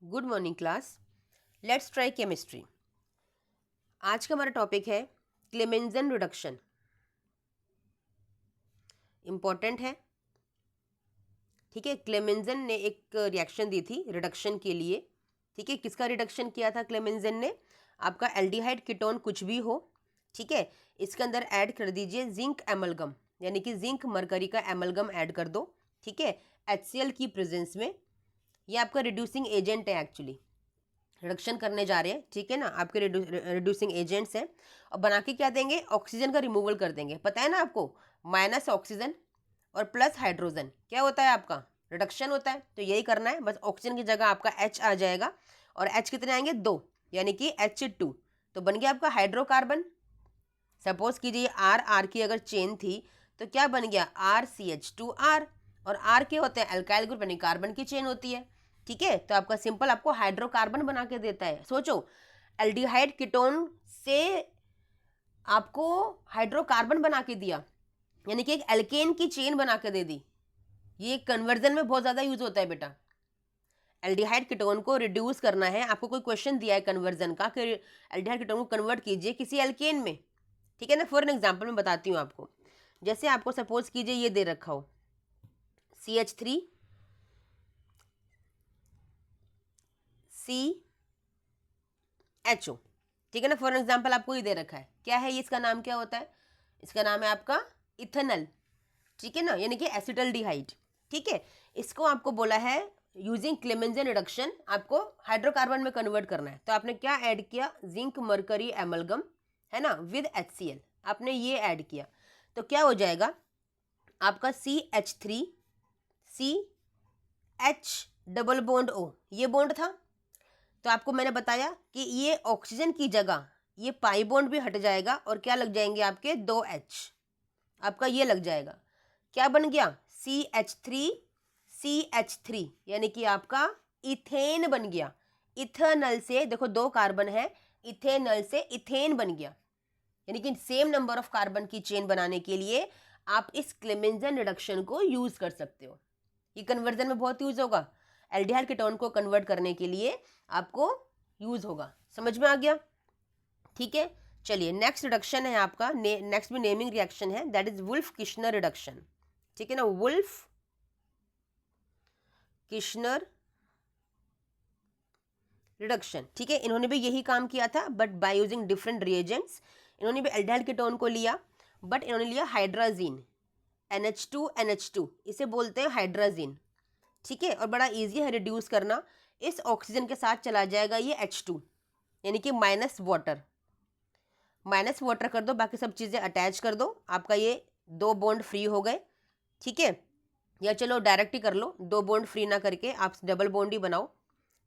Good morning class. Let's try chemistry. आज का हमारा टॉपिक है क्लेमेंजन रिडक्शन। इम्पॉर्टेंट है, ठीक है। क्लेमेंजन ने एक रिएक्शन दी थी रिडक्शन के लिए, ठीक है। किसका रिडक्शन किया था क्लेमेंजन ने? आपका एल्डिहाइड कीटोन कुछ भी हो, ठीक है, इसके अंदर ऐड कर दीजिए जिंक एमलगम, यानी कि जिंक मरकरी का एमलगम ऐड कर दो, ठीक है, HCl की प्रेजेंस में। ये आपका रिड्यूसिंग एजेंट है, एक्चुअली रिडक्शन करने जा रहे हैं, ठीक है ना। आपके रिड्यूसिंग एजेंट्स हैं और बना के क्या देंगे? ऑक्सीजन का रिमूवल कर देंगे। पता है ना आपको, माइनस ऑक्सीजन और प्लस हाइड्रोजन क्या होता है? आपका रिडक्शन होता है। तो यही करना है, बस ऑक्सीजन की जगह आपका H आ जाएगा और H कितने आएंगे? 2, यानी कि H2। तो बन गया आपका हाइड्रोकार्बन। सपोज कीजिए आर आर की अगर चेन थी तो क्या बन गया? RCH2R। और आर के होते हैं अल्काइल ग्रुप, यानी कार्बन की चेन होती है, ठीक है। तो आपका सिंपल आपको हाइड्रोकार्बन बना के देता है। सोचो, एल्डिहाइड कीटोन से आपको हाइड्रोकार्बन बना के दिया, यानी कि एक एल्केन की चेन बना के दे दी। ये कन्वर्जन में बहुत ज़्यादा यूज होता है बेटा। एल्डिहाइड कीटोन को रिड्यूस करना है, आपको कोई क्वेश्चन दिया है कन्वर्जन का कि एल्डिहाइड कीटोन को कन्वर्ट कीजिए किसी एल्केन में, ठीक है ना। फॉर एन एग्जाम्पल मैं बताती हूँ आपको। जैसे आपको सपोज कीजिए ये दे रखा हो CH3 CHO, ठीक है ना। फॉर एग्जाम्पल आपको ये दे रखा है, क्या है ये? इसका नाम क्या होता है? इसका नाम है आपका इथेनॉल, ठीक है ना, यानी कि एसिटल्डिहाइड, ठीक है। इसको आपको बोला है यूजिंग क्लेमेंजन रिडक्शन आपको हाइड्रोकार्बन में कन्वर्ट करना है। तो आपने क्या ऐड किया? जिंक मरकरी एमलगम, है ना, विद HCl आपने ये ऐड किया। तो क्या हो जाएगा आपका CH3 CH double bond O, ये बॉन्ड था। तो आपको मैंने बताया कि ये ऑक्सीजन की जगह ये पाई बॉन्ड भी हट जाएगा और क्या लग जाएंगे आपके? 2H आपका ये लग जाएगा। क्या बन गया? CH3 यानी कि आपका इथेन बन गया। इथेनॉल से देखो 2 कार्बन है, इथेनॉल से इथेन बन गया, यानी कि सेम नंबर ऑफ कार्बन की चेन बनाने के लिए आप इस क्लेमेंजन रिडक्शन को यूज कर सकते हो। ये कन्वर्जन में बहुत यूज होगा, एल्डिहाइड कीटोन को कन्वर्ट करने के लिए आपको यूज होगा। समझ में आ गया? ठीक है, चलिए नेक्स्ट रिडक्शन है आपका, नेक्स्ट भी नेमिंग रिएक्शन है, that is Wolff Kishner reduction, ठीक है ना। वुल्फ किश्नर रिडक्शन, ठीक है। इन्होंने भी यही काम किया था but by using different reagents. इन्होंने भी एल्डिहाइड कीटोन को लिया बट इन्होंने लिया हाइड्राजीन, NH2 इसे बोलते हैं हाइड्राजीन, ठीक है। और बड़ा इजी है रिड्यूस करना। इस ऑक्सीजन के साथ चला जाएगा ये H2, यानी कि माइनस वाटर कर दो, बाकी सब चीज़ें अटैच कर दो, आपका ये 2 बॉन्ड फ्री हो गए, ठीक है। या चलो डायरेक्ट ही कर लो, 2 बॉन्ड फ्री ना करके आप डबल बॉन्ड ही बनाओ,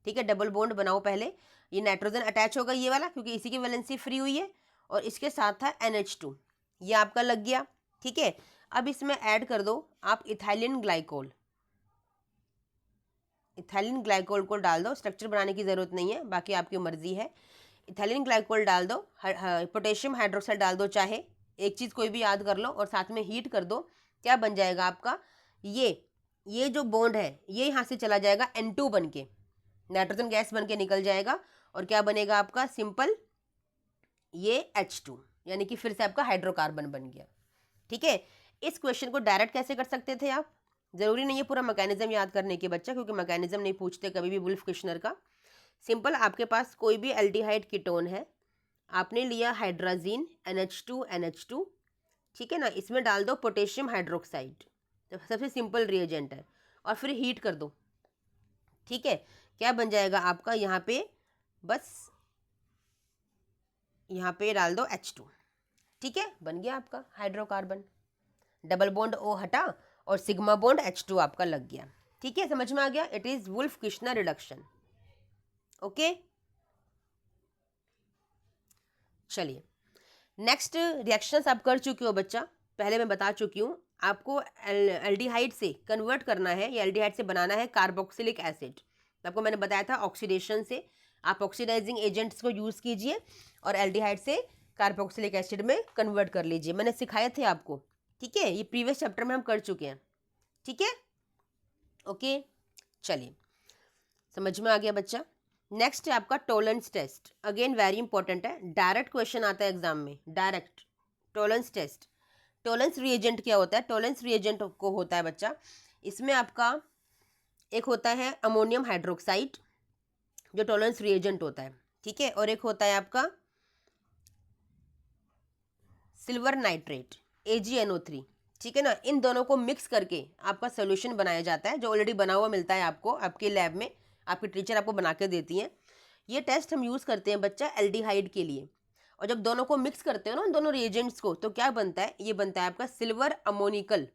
ठीक है। डबल बॉन्ड बनाओ पहले। ये नाइट्रोजन अटैच होगा ये वाला, क्योंकि इसी की वैलेंसी फ्री हुई है, और इसके साथ था NH2, ये आपका लग गया, ठीक है। अब इसमें ऐड कर दो आप इथाइलिन ग्लाइकोल। इथाइलिन ग्लाइकोल को डाल दो, स्ट्रक्चर बनाने की ज़रूरत नहीं है, बाकी आपकी मर्जी है। इथाइलिन ग्लाइकोल डाल दो, पोटेशियम हाइड्रोक्साइड डाल दो, चाहे एक चीज़ कोई भी याद कर लो, और साथ में हीट कर दो। क्या बन जाएगा आपका? ये जो बॉन्ड है ये यहाँ से चला जाएगा N2 बन के, नाइट्रोजन गैस बन के निकल जाएगा, और क्या बनेगा आपका? सिंपल ये H2, यानी कि फिर से आपका हाइड्रोकार्बन बन गया, ठीक है। इस क्वेश्चन को डायरेक्ट कैसे कर सकते थे आप? जरूरी नहीं है पूरा मैकेनिज्म याद करने के बच्चा, क्योंकि मैकेनिज्म नहीं पूछते कभी भी वुल्फ किश्नर का। सिंपल, आपके पास कोई भी एल्डिहाइड कीटोन है, आपने लिया हाइड्राजीन NH2, ठीक है ना, इसमें डाल दो पोटेशियम हाइड्रोक्साइड, तो सबसे सिंपल रिएजेंट है, और फिर हीट कर दो, ठीक है। क्या बन जाएगा आपका? यहाँ पे बस यहाँ पे डाल दो H2, ठीक है, बन गया आपका हाइड्रोकार्बन। डबल बॉन्ड O हटा और सिग्मा बॉन्ड H2 आपका लग गया, ठीक है। समझ में आ गया? It is Wolff Kishner reduction, okay. चलिए नेक्स्ट रिएक्शंस आप कर चुके हो बच्चा, पहले मैं बता चुकी हूँ आपको। एल्डिहाइड से कन्वर्ट करना है या एल्डिहाइड से बनाना है कार्बोक्सिलिक एसिड। आपको मैंने बताया था ऑक्सीडेशन से आप ऑक्सीडाइजिंग एजेंट्स को यूज़ कीजिए और एल्डिहाइड से कार्बोक्सिलिक एसिड में कन्वर्ट कर लीजिए, मैंने सिखाए थे आपको, ठीक है। ये प्रीवियस चैप्टर में हम कर चुके हैं, ठीक है, ओके। चलिए समझ में आ गया बच्चा। नेक्स्ट है आपका Tollens test, again very important है, डायरेक्ट क्वेश्चन आता है एग्जाम में, direct Tollens test. Tollens reagent क्या होता है? टॉलरेंस रिएजेंट को होता है बच्चा, इसमें आपका एक होता है अमोनियम हाइड्रोक्साइड जो टॉलरेंस रिएजेंट होता है, ठीक है, और एक होता है आपका सिल्वर नाइट्रेट AgNO3, ठीक है ना। इन दोनों को मिक्स करके आपका सोल्यूशन बनाया जाता है, जो ऑलरेडी बना हुआ मिलता है आपको आपके लैब में, आपकी टीचर आपको बना के देती हैं। ये टेस्ट हम यूज़ करते हैं बच्चा एल्डिहाइड के लिए, और जब दोनों को मिक्स करते हो ना, उन दोनों रिएजेंट्स को, तो क्या बनता है? ये बनता है आपका सिल्वर अमोनिकल,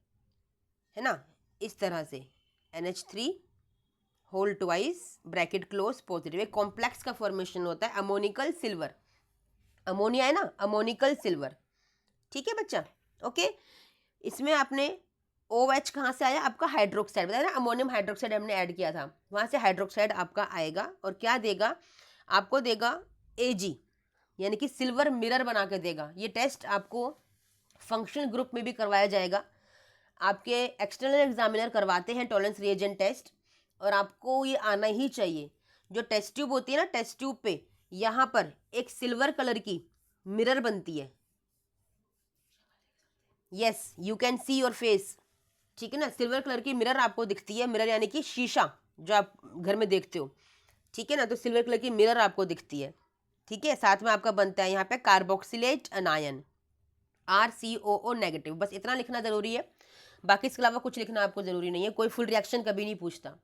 है ना, इस तरह से NH3 whole twice bracket close positive, एक कॉम्प्लेक्स का फॉर्मेशन होता है अमोनिकल सिल्वर, अमोनिया है ना, अमोनिकल सिल्वर, ठीक है बच्चा, ओके। इसमें आपने OH कहाँ से आया? आपका हाइड्रोक्साइड, बताया ना, अमोनियम हाइड्रोक्साइड हमने ऐड किया था, वहाँ से हाइड्रोक्साइड आपका आएगा, और क्या देगा आपको? देगा Ag, यानी कि सिल्वर मिरर बना के देगा। ये टेस्ट आपको फंक्शनल ग्रुप में भी करवाया जाएगा, आपके एक्सटर्नल एग्जामिनर करवाते हैं टॉलरेंस रिएजेंट टेस्ट, और आपको ये आना ही चाहिए। जो टेस्ट ट्यूब होती है ना, टेस्ट ट्यूब पे यहाँ पर एक सिल्वर कलर की मिरर बनती है, yes you can see your face, ठीक है ना, सिल्वर कलर की मिरर आपको दिखती है, मिरर यानी कि शीशा जो आप घर में देखते हो, ठीक है ना, तो सिल्वर कलर की मिरर आपको दिखती है, ठीक है। साथ में आपका बनता है यहाँ पे कार्बोक्सिलेट अनायन RCOO नेगेटिव, बस इतना लिखना ज़रूरी है, बाकी इसके अलावा कुछ लिखना आपको ज़रूरी नहीं है, कोई फुल रिएक्शन कभी नहीं पूछता,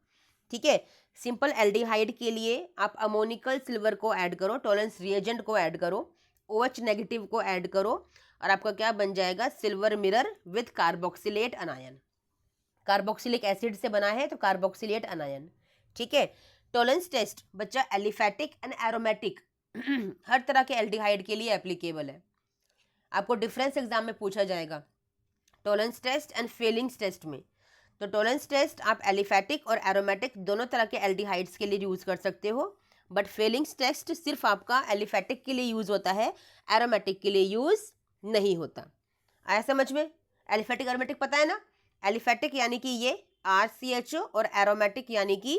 ठीक है। सिंपल एल्डिहाइड के लिए आप अमोनिकल सिल्वर को ऐड करो, टॉलरेंस रिएजेंट को ऐड करो, OH नेगेटिव को ऐड करो, और आपका क्या बन जाएगा? Silver mirror with carboxylate अनायन, carboxylic acid से बना है तो कार्बोक्सिलेट अनायन, ठीक है। टॉलरेंस टेस्ट बच्चा एलिफैटिक एंड एरोमेटिक हर तरह के एल्डिहाइड के लिए एप्लीकेबल है, आपको डिफरेंस एग्जाम में पूछा जाएगा Tollens test and Fehling's test में। तो टॉलरेंस टेस्ट आप एलिफैटिक और एरोमेटिक दोनों तरह के एल्डिहाइड्स के लिए यूज़ कर सकते हो, बट फेलिंग्स टेस्ट सिर्फ आपका एलिफैटिक के लिए यूज़ होता है, एरोमेटिक के लिए यूज़ नहीं होता। आया समझ में? एलिफैटिक एरोमेटिक पता है ना, एलिफैटिक यानी कि ये RCHO, और एरोमेटिक यानी कि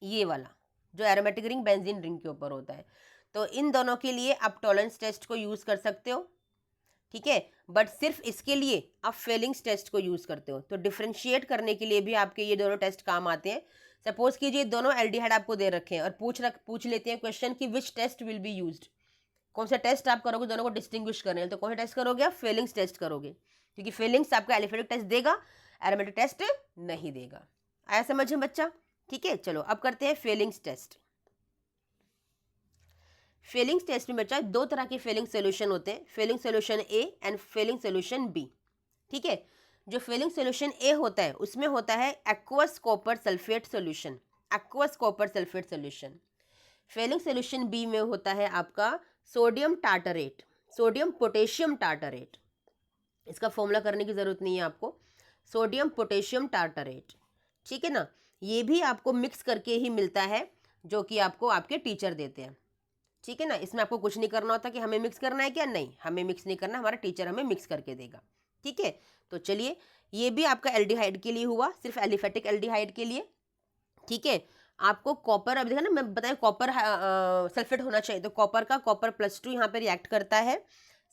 ये वाला जो एरोमेटिक रिंग बेंजीन रिंग के ऊपर होता है। तो इन दोनों के लिए आप टॉलरेंस टेस्ट को यूज़ कर सकते हो, ठीक है, बट सिर्फ इसके लिए आप फेलिंग्स टेस्ट को यूज़ करते हो। तो डिफ्रेंशिएट करने के लिए भी आपके ये दोनों टेस्ट काम आते हैं। सपोज कीजिए दोनों एल्डिहाइड आपको दे रखे हैं, और पूछ लेते हैं क्वेश्चन कि which test will be used, कौन सा टेस्ट आप करोगे दोनों को डिस्टिंग्विश करने हैं, तो कौन सा टेस्ट करोगे? आप फेलिंग्स टेस्ट करोगे, क्योंकि फेलिंग्स आपका एलिफैटिक टेस्ट देगा, एरोमेटिक टेस्ट नहीं देगा। आया समझ में बच्चा? ठीक है, चलो अब करते हैं फेलिंग्स टेस्ट। फेलिंग्स टेस्ट में बच्चा दो तरह के फेलिंग सोल्यूशन होते हैं, Fehling solution A and Fehling solution B, ठीक है। जो फेलिंग सोल्यूशन ए होता है उसमें होता है aqueous copper sulphate solution, aqueous copper sulphate solution. Fehling solution B में होता है आपका sodium tartrate, sodium potassium tartrate, इसका फॉर्मूला करने की ज़रूरत नहीं है आपको, सोडियम पोटेशियम टार्टरेट, ठीक है ना। ये भी आपको मिक्स करके ही मिलता है, जो कि आपको आपके टीचर देते हैं, ठीक है ना। इसमें आपको कुछ नहीं करना होता कि हमें मिक्स करना है क्या, नहीं, हमें मिक्स नहीं करना, हमारा टीचर हमें मिक्स करके देगा, ठीक है। तो चलिए, ये भी आपका एल्डिहाइड के लिए हुआ, सिर्फ एलिफेटिक एल्डिहाइड के लिए, ठीक है। आपको कॉपर, अब देखा ना मैं बताया कॉपर सल्फेट होना चाहिए, तो कॉपर का कॉपर +2 यहाँ पे रिएक्ट करता है,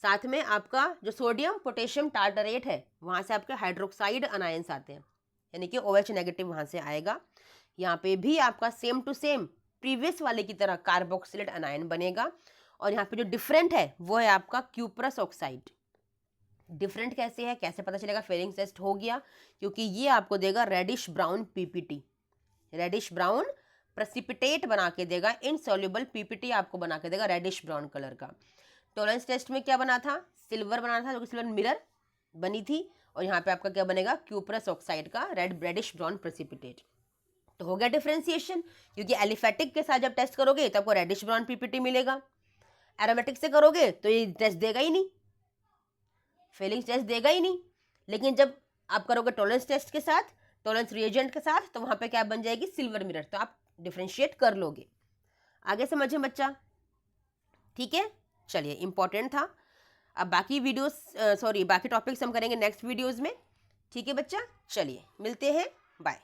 साथ में आपका जो सोडियम पोटेशियम टार्टरेट है वहाँ से आपके हाइड्रोक्साइड अनायंस आते हैं, यानी कि OH नेगेटिव वहाँ से आएगा। यहाँ पे भी आपका सेम टू सेम प्रीवियस वाले की तरह कार्बोक्सिलेट अनायन बनेगा, और यहाँ पे जो डिफरेंट है वो है आपका क्यूप्रस ऑक्साइड। डिफरेंट कैसे है, कैसे पता चलेगा? फेलिंग टेस्ट हो गया, क्योंकि ये आपको देगा reddish brown PPT, reddish brown precipitate बना के देगा, इनसॉल्युबल PPT आपको बना के देगा रेडिश ब्राउन कलर का। टॉलरेंस टेस्ट में क्या बना था? सिल्वर बना था, जो कि सिल्वर मिरर बनी थी, और यहाँ पे आपका क्या बनेगा? क्यूप्रस ऑक्साइड का रेडिश ब्राउन प्रेसिपिटेट। तो हो गया डिफ्रेंसिएशन, क्योंकि एलिफेटिक के साथ जब टेस्ट करोगे तो आपको रेडिश ब्राउन PPT मिलेगा, एरोमेटिक से करोगे तो ये टेस्ट देगा ही नहीं, फेलिंग टेस्ट देगा ही नहीं। लेकिन जब आप करोगे टॉलरेंस टेस्ट के साथ, टॉलरेंस रिएजेंट के साथ, तो वहाँ पे क्या बन जाएगी? सिल्वर मिरर, तो आप डिफ्रेंशिएट कर लोगे। आगे समझे बच्चा? ठीक है, चलिए, इंपॉर्टेंट था। अब बाकी बाकी टॉपिक्स हम करेंगे नेक्स्ट वीडियोज़ में, ठीक है बच्चा? चलिए, मिलते हैं, बाय।